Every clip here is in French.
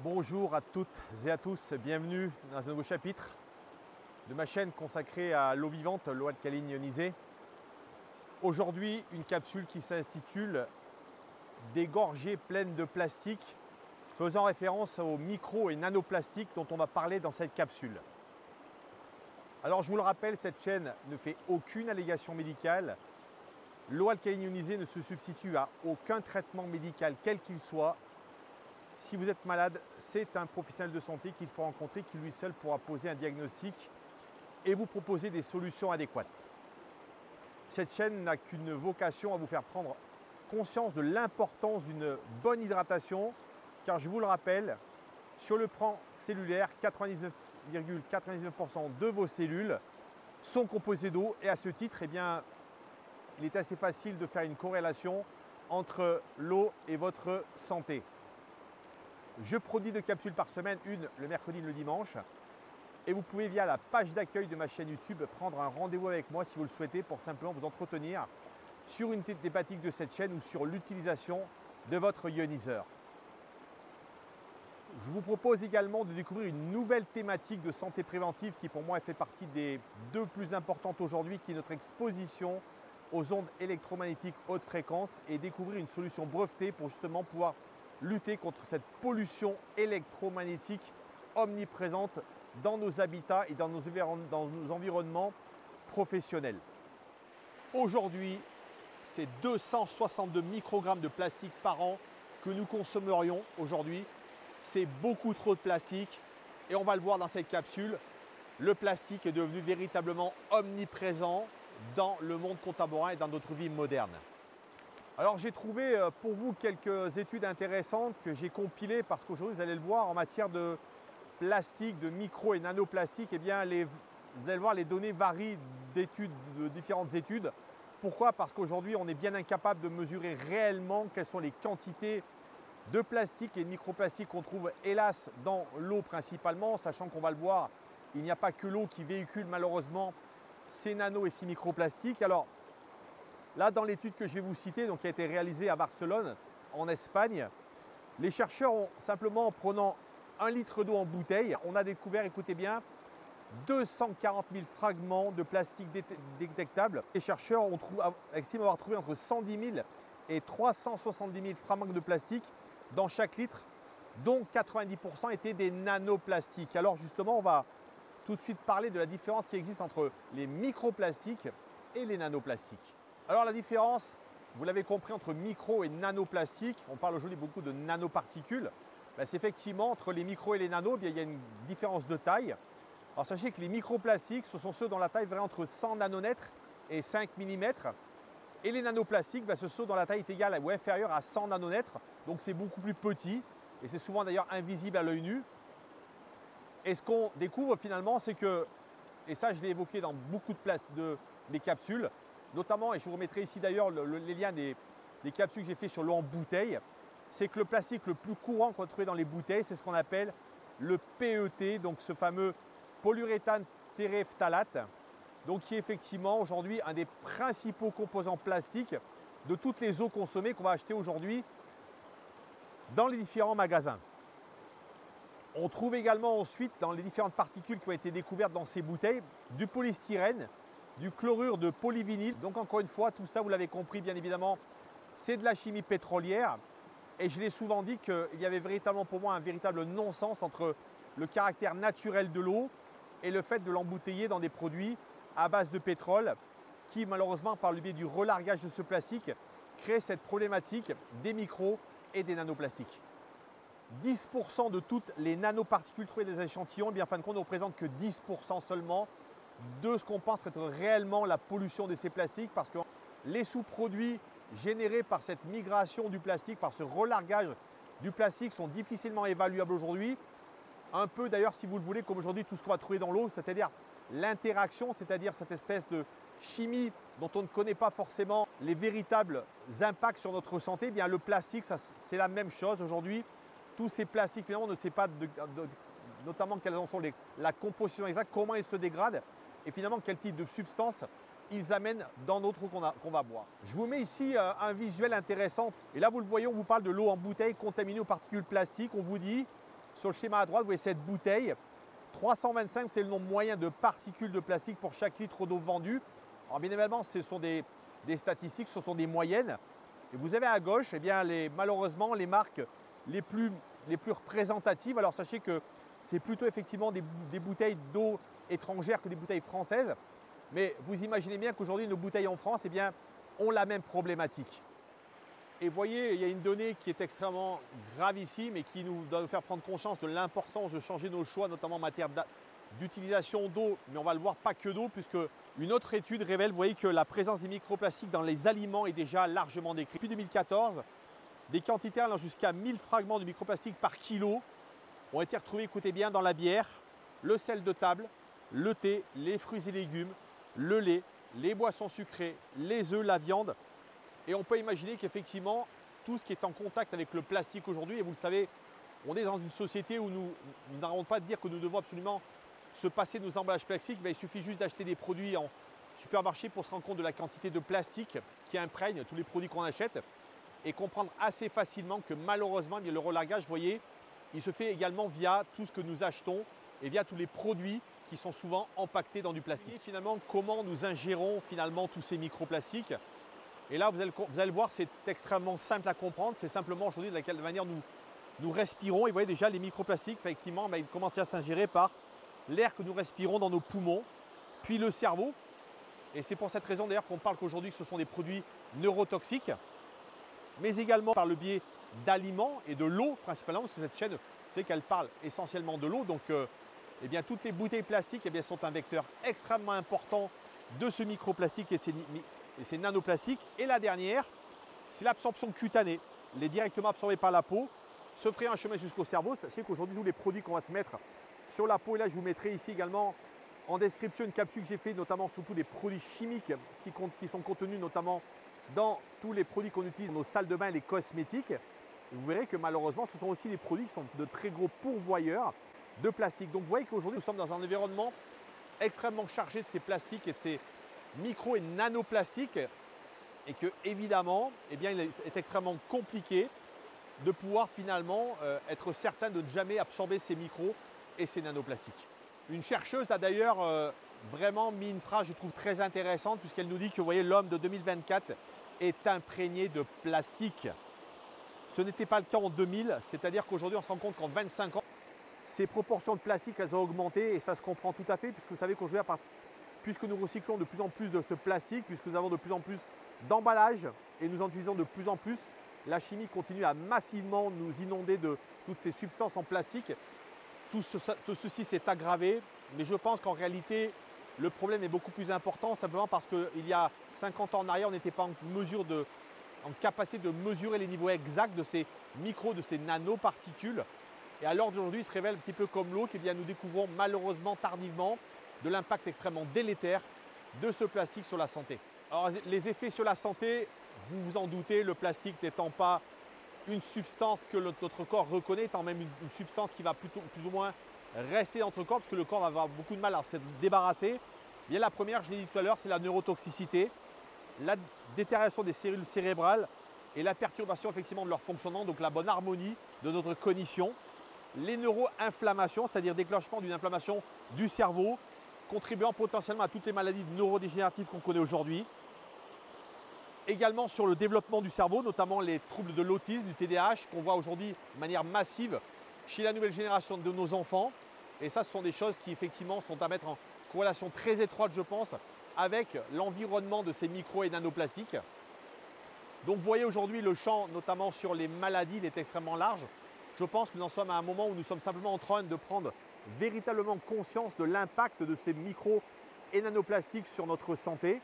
Bonjour à toutes et à tous, bienvenue dans un nouveau chapitre de ma chaîne consacrée à l'eau vivante, l'eau alcaline ionisée. Aujourd'hui, une capsule qui s'intitule « Des gorgées pleines de plastique », faisant référence aux micro et nanoplastiques dont on va parler dans cette capsule. Alors je vous le rappelle, cette chaîne ne fait aucune allégation médicale. L'eau alcaline ionisée ne se substitue à aucun traitement médical quel qu'il soit. Si vous êtes malade, c'est un professionnel de santé qu'il faut rencontrer qui lui seul pourra poser un diagnostic et vous proposer des solutions adéquates. Cette chaîne n'a qu'une vocation à vous faire prendre conscience de l'importance d'une bonne hydratation, car je vous le rappelle, sur le plan cellulaire, 99,99% de vos cellules sont composées d'eau et à ce titre, il est assez facile de faire une corrélation entre l'eau et votre santé. Je produis 2 capsules par semaine, une le mercredi et le dimanche. Et vous pouvez via la page d'accueil de ma chaîne YouTube prendre un rendez-vous avec moi si vous le souhaitez pour simplement vous entretenir sur une thématique de cette chaîne ou sur l'utilisation de votre ioniseur. Je vous propose également de découvrir une nouvelle thématique de santé préventive qui pour moi fait partie des 2 plus importantes aujourd'hui, qui est notre exposition aux ondes électromagnétiques haute fréquence et découvrir une solution brevetée pour justement pouvoir lutter contre cette pollution électromagnétique omniprésente dans nos habitats et dans nos environnements professionnels. Aujourd'hui, c'est 262 microgrammes de plastique par an que nous consommerions aujourd'hui. C'est beaucoup trop de plastique et on va le voir dans cette capsule. Le plastique est devenu véritablement omniprésent dans le monde contemporain et dans notre vie moderne. Alors j'ai trouvé pour vous quelques études intéressantes que j'ai compilées parce qu'aujourd'hui, vous allez le voir, en matière de plastique, de micro et nanoplastique, vous allez le voir, les données varient de différentes études. Pourquoi? Parce qu'aujourd'hui, on est bien incapable de mesurer réellement quelles sont les quantités de plastique et de microplastique qu'on trouve hélas dans l'eau principalement, sachant qu'on va le voir, il n'y a pas que l'eau qui véhicule malheureusement ces nano et ces microplastiques. Alors là, dans l'étude que je vais vous citer, donc, qui a été réalisée à Barcelone, en Espagne, les chercheurs ont simplement, en prenant 1 litre d'eau en bouteille, on a découvert, écoutez bien, 240 000 fragments de plastique détectables. Les chercheurs estiment avoir trouvé entre 110 000 et 370 000 fragments de plastique dans chaque litre, dont 90% étaient des nanoplastiques. Alors justement, on va tout de suite parler de la différence qui existe entre les microplastiques et les nanoplastiques. Alors la différence, vous l'avez compris, entre micro et nanoplastique, on parle aujourd'hui beaucoup de nanoparticules, c'est effectivement entre les micros et les nanos, il y a une différence de taille. Alors sachez que les microplastiques, ce sont ceux dont la taille varie entre 100 nanomètres et 5 mm. Et les nanoplastiques, ce sont dont la taille est égale ou inférieure à 100 nanomètres, donc c'est beaucoup plus petit et c'est souvent d'ailleurs invisible à l'œil nu. Et ce qu'on découvre finalement, c'est que, et ça je l'ai évoqué dans beaucoup de mes capsules, notamment, et je vous remettrai ici d'ailleurs les liens des capsules que j'ai fait sur l'eau en bouteille, c'est que le plastique le plus courant qu'on va trouver dans les bouteilles, c'est ce qu'on appelle le PET, donc ce fameux polyuréthane téréphtalate, donc qui est effectivement aujourd'hui un des principaux composants plastiques de toutes les eaux consommées qu'on va acheter aujourd'hui dans les différents magasins. On trouve également ensuite dans les différentes particules qui ont été découvertes dans ces bouteilles du polystyrène, du chlorure de polyvinyle. Donc encore une fois, tout ça, vous l'avez compris, bien évidemment, c'est de la chimie pétrolière. Et je l'ai souvent dit qu'il y avait véritablement pour moi un véritable non-sens entre le caractère naturel de l'eau et le fait de l'embouteiller dans des produits à base de pétrole qui, malheureusement, par le biais du relargage de ce plastique, crée cette problématique des micros et des nanoplastiques. 10% de toutes les nanoparticules trouvées dans des échantillons, en fin de compte, ne représentent que 10% seulement de ce qu'on pense être réellement la pollution de ces plastiques, parce que les sous-produits générés par cette migration du plastique, par ce relargage du plastique, sont difficilement évaluables aujourd'hui. Un peu d'ailleurs, si vous le voulez, comme aujourd'hui tout ce qu'on va trouver dans l'eau, c'est-à-dire l'interaction, c'est-à-dire cette espèce de chimie dont on ne connaît pas forcément les véritables impacts sur notre santé. Le plastique, c'est la même chose aujourd'hui. Tous ces plastiques, finalement, on ne sait pas notamment quelles en sont la composition exacte, comment ils se dégradent et finalement quel type de substance ils amènent dans notre eau qu'on va boire. Je vous mets ici un visuel intéressant. Et là, vous le voyez, on vous parle de l'eau en bouteille contaminée aux particules plastiques. On vous dit Sur le schéma à droite, vous voyez cette bouteille. 325, c'est le nombre moyen de particules de plastique pour chaque litre d'eau vendue. Alors bien évidemment, ce sont des statistiques, ce sont des moyennes. Et vous avez à gauche, eh bien, malheureusement, les marques les plus représentatives. Alors sachez que c'est plutôt effectivement des bouteilles d'eau étrangères que des bouteilles françaises. Mais vous imaginez bien qu'aujourd'hui, nos bouteilles en France, eh bien, ont la même problématique. Et vous voyez, il y a une donnée qui est extrêmement gravissime et qui doit nous faire prendre conscience de l'importance de changer nos choix, notamment en matière d'utilisation d'eau, mais on va le voir pas que d'eau, puisque une autre étude révèle, vous voyez, que la présence des microplastiques dans les aliments est déjà largement décrite. Depuis 2014, des quantités allant jusqu'à 1000 fragments de microplastiques par kilo ont été retrouvés, écoutez bien, dans la bière, le sel de table, le thé, les fruits et légumes, le lait, les boissons sucrées, les œufs, la viande. Et on peut imaginer qu'effectivement, tout ce qui est en contact avec le plastique aujourd'hui, et vous le savez, on est dans une société où nous n'arrêtons pas de dire que nous devons absolument se passer de nos emballages plastiques. Il suffit juste d'acheter des produits en supermarché pour se rendre compte de la quantité de plastique qui imprègne tous les produits qu'on achète et comprendre assez facilement que malheureusement, le relargage, vous voyez, il se fait également via tout ce que nous achetons et via tous les produits qui sont souvent empaquetés dans du plastique. Et finalement, comment nous ingérons finalement tous ces microplastiques? Et là, vous allez le voir, c'est extrêmement simple à comprendre. C'est simplement aujourd'hui de la manière nous respirons. Et vous voyez déjà les microplastiques, effectivement, ils commencent à s'ingérer par l'air que nous respirons dans nos poumons, puis le cerveau. Et c'est pour cette raison d'ailleurs qu'on parle qu'aujourd'hui ce sont des produits neurotoxiques, mais également par le biais d'aliments et de l'eau principalement, parce que cette chaîne, vous savez qu'elle parle essentiellement de l'eau. Donc, eh bien, toutes les bouteilles plastiques, eh bien, sont un vecteur extrêmement important de ce microplastique et ces nanoplastiques. Et la dernière, c'est l'absorption cutanée. Elle est directement absorbée par la peau, se ferait un chemin jusqu'au cerveau. Sachez qu'aujourd'hui, tous les produits qu'on va se mettre sur la peau, et là je vous mettrai ici également en description une capsule que j'ai fait notamment sur tous les produits chimiques qui sont contenus notamment dans tous les produits qu'on utilise dans nos salles de bain et les cosmétiques. Et vous verrez que malheureusement, ce sont aussi les produits qui sont de très gros pourvoyeurs de plastique. Donc vous voyez qu'aujourd'hui, nous sommes dans un environnement extrêmement chargé de ces plastiques et de ces micro et nanoplastiques, et que évidemment, eh bien, il est extrêmement compliqué de pouvoir finalement être certain de ne jamais absorber ces micros et ces nanoplastiques. Une chercheuse a d'ailleurs vraiment mis une phrase, je trouve, très intéressante, puisqu'elle nous dit que, vous voyez, l'homme de 2024 est imprégné de plastique. Ce n'était pas le cas en 2000, c'est-à-dire qu'aujourd'hui, on se rend compte qu'en 25 ans, ces proportions de plastique, elles ont augmenté, et ça se comprend tout à fait, puisque vous savez qu'aujourd'hui, puisque nous recyclons de plus en plus de ce plastique, puisque nous avons de plus en plus d'emballages et nous en utilisons de plus en plus, la chimie continue à massivement nous inonder de toutes ces substances en plastique. Tout ceci s'est aggravé, mais je pense qu'en réalité, le problème est beaucoup plus important, simplement parce qu'il y a 50 ans en arrière, on n'était pas en capacité de mesurer les niveaux exacts de ces micros, de ces nanoparticules. Et à l'heure d'aujourd'hui, il se révèle un petit peu comme l'eau, que nous découvrons malheureusement tardivement de l'impact extrêmement délétère de ce plastique sur la santé. Alors, les effets sur la santé, vous vous en doutez, le plastique n'étant pas une substance que notre corps reconnaît, étant même une substance qui va plus ou moins rester dans notre corps, parce que le corps va avoir beaucoup de mal à se débarrasser. Bien, la première, je l'ai dit tout à l'heure, c'est la neurotoxicité, la détérioration des cellules cérébrales et la perturbation effectivement de leur fonctionnement, donc la bonne harmonie de notre cognition. Les neuroinflammations, c'est-à-dire déclenchement d'une inflammation du cerveau, contribuant potentiellement à toutes les maladies neurodégénératives qu'on connaît aujourd'hui. Également sur le développement du cerveau, notamment les troubles de l'autisme, du TDAH, qu'on voit aujourd'hui de manière massive chez la nouvelle génération de nos enfants. Et ça, ce sont des choses qui effectivement sont à mettre en corrélation très étroite, je pense, avec l'environnement de ces micro et nanoplastiques. Donc vous voyez aujourd'hui le champ, notamment sur les maladies, il est extrêmement large. Je pense que nous en sommes à un moment où nous sommes simplement en train de prendre véritablement conscience de l'impact de ces micro et nanoplastiques sur notre santé.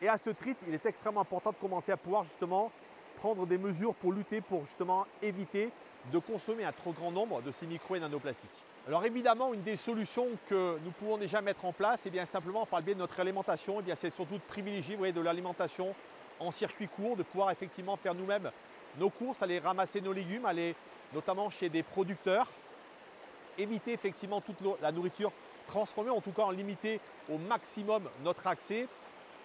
Et à ce titre, il est extrêmement important de commencer à pouvoir justement prendre des mesures pour lutter, pour justement éviter de consommer un trop grand nombre de ces micro et nanoplastiques. Alors évidemment, une des solutions que nous pouvons déjà mettre en place, bien simplement par le biais de notre alimentation, c'est surtout de privilégier, vous voyez, de l'alimentation en circuit court, de pouvoir effectivement faire nous-mêmes nos courses, aller ramasser nos légumes, aller notamment chez des producteurs, éviter effectivement toute la nourriture transformée, en tout cas en limiter au maximum notre accès.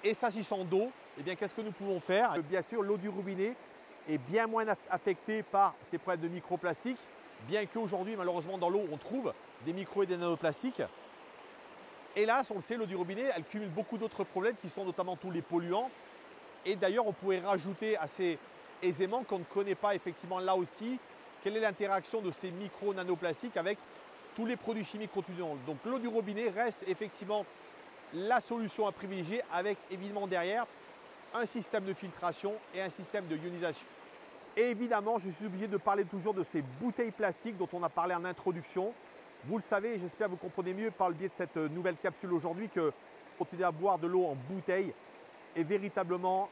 Et s'agissant d'eau, qu'est-ce que nous pouvons faire? Bien sûr, l'eau du robinet est bien moins affectée par ces problèmes de microplastiques. bien qu'aujourd'hui, malheureusement, dans l'eau, on trouve des micros et des nanoplastiques. Hélas, on le sait, l'eau du robinet, elle cumule beaucoup d'autres problèmes qui sont notamment tous les polluants. Et d'ailleurs, on pourrait rajouter assez aisément qu'on ne connaît pas effectivement là aussi quelle est l'interaction de ces micro-nanoplastiques avec tous les produits chimiques contenus dans l'eau. Donc l'eau du robinet reste effectivement la solution à privilégier avec évidemment derrière un système de filtration et un système de ionisation. Et évidemment, je suis obligé de parler toujours de ces bouteilles plastiques dont on a parlé en introduction. Vous le savez, j'espère que vous comprenez mieux par le biais de cette nouvelle capsule aujourd'hui que continuer à boire de l'eau en bouteille est véritablement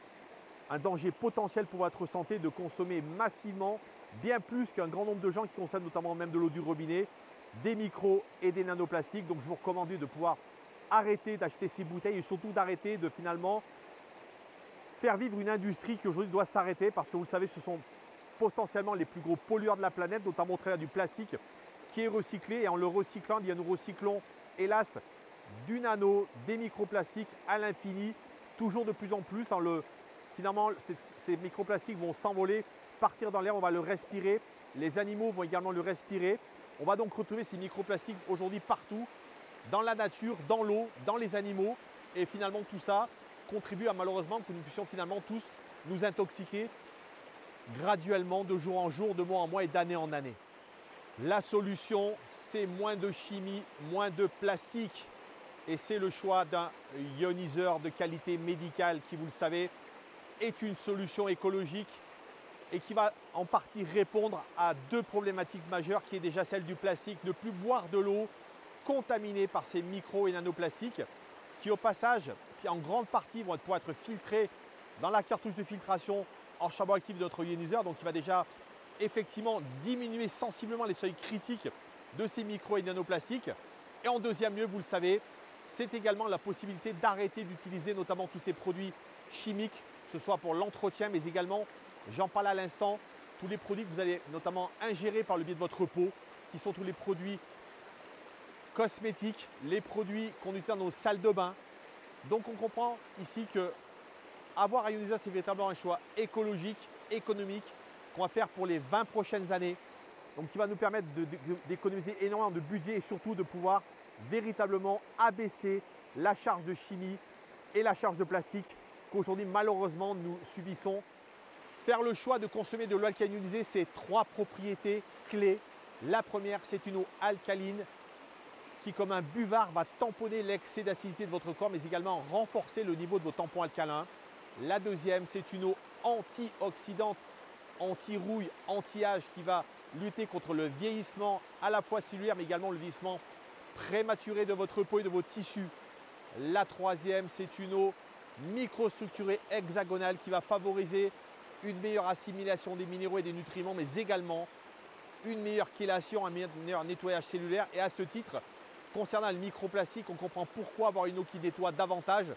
un danger potentiel pour votre santé de consommer massivement, bien plus qu'un grand nombre de gens qui consomment notamment même de l'eau du robinet, des micros et des nanoplastiques. Donc je vous recommande de pouvoir arrêter d'acheter ces bouteilles et surtout d'arrêter de finalement faire vivre une industrie qui aujourd'hui doit s'arrêter parce que vous le savez, ce sont potentiellement les plus gros pollueurs de la planète, notamment au travers du plastique qui est recyclé. Et en le recyclant, eh bien, nous recyclons hélas du nano, des microplastiques à l'infini, toujours de plus en plus. Finalement, ces microplastiques vont s'envoler, partir dans l'air, on va le respirer. Les animaux vont également le respirer. On va donc retrouver ces microplastiques aujourd'hui partout, dans la nature, dans l'eau, dans les animaux. Et finalement, tout ça contribue à malheureusement que nous puissions finalement tous nous intoxiquer graduellement, de jour en jour, de mois en mois et d'année en année. La solution, c'est moins de chimie, moins de plastique. Et c'est le choix d'un ioniseur de qualité médicale qui, vous le savez, est une solution écologique et qui va en partie répondre à deux problématiques majeures qui est déjà celle du plastique, ne plus boire de l'eau contaminée par ces micro et nanoplastiques qui au passage, qui en grande partie vont pouvoir être filtrés dans la cartouche de filtration en charbon actif de notre ioniseur, donc il va déjà effectivement diminuer sensiblement les seuils critiques de ces micro et nanoplastiques. Et en deuxième lieu, vous le savez, c'est également la possibilité d'arrêter d'utiliser notamment tous ces produits chimiques, que ce soit pour l'entretien, mais également, j'en parle à l'instant, tous les produits que vous allez notamment ingérer par le biais de votre peau, qui sont tous les produits cosmétiques, les produits qu'on utilise dans nos salles de bain. Donc on comprend ici que avoir Ioniseur, c'est véritablement un choix écologique, économique, qu'on va faire pour les 20 prochaines années. Donc qui va nous permettre d'économiser énormément de budget et surtout de pouvoir véritablement abaisser la charge de chimie et la charge de plastique qu'aujourd'hui malheureusement nous subissons. Faire le choix de consommer de l'eau alcaline ionisée, c'est trois propriétés clés. La première, c'est une eau alcaline qui, comme un buvard, va tamponner l'excès d'acidité de votre corps, mais également renforcer le niveau de vos tampons alcalins. La deuxième, c'est une eau antioxydante, anti-rouille, anti-âge, qui va lutter contre le vieillissement à la fois cellulaire, mais également le vieillissement prématuré de votre peau et de vos tissus. La troisième, c'est une eau microstructurée hexagonale qui va favoriser une meilleure assimilation des minéraux et des nutriments, mais également une meilleure chélation, un meilleur nettoyage cellulaire. Et à ce titre, concernant le microplastique, on comprend pourquoi avoir une eau qui nettoie davantage,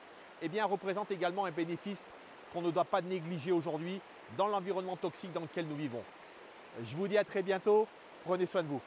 eh bien, représente également un bénéfice qu'on ne doit pas négliger aujourd'hui dans l'environnement toxique dans lequel nous vivons. Je vous dis à très bientôt, prenez soin de vous.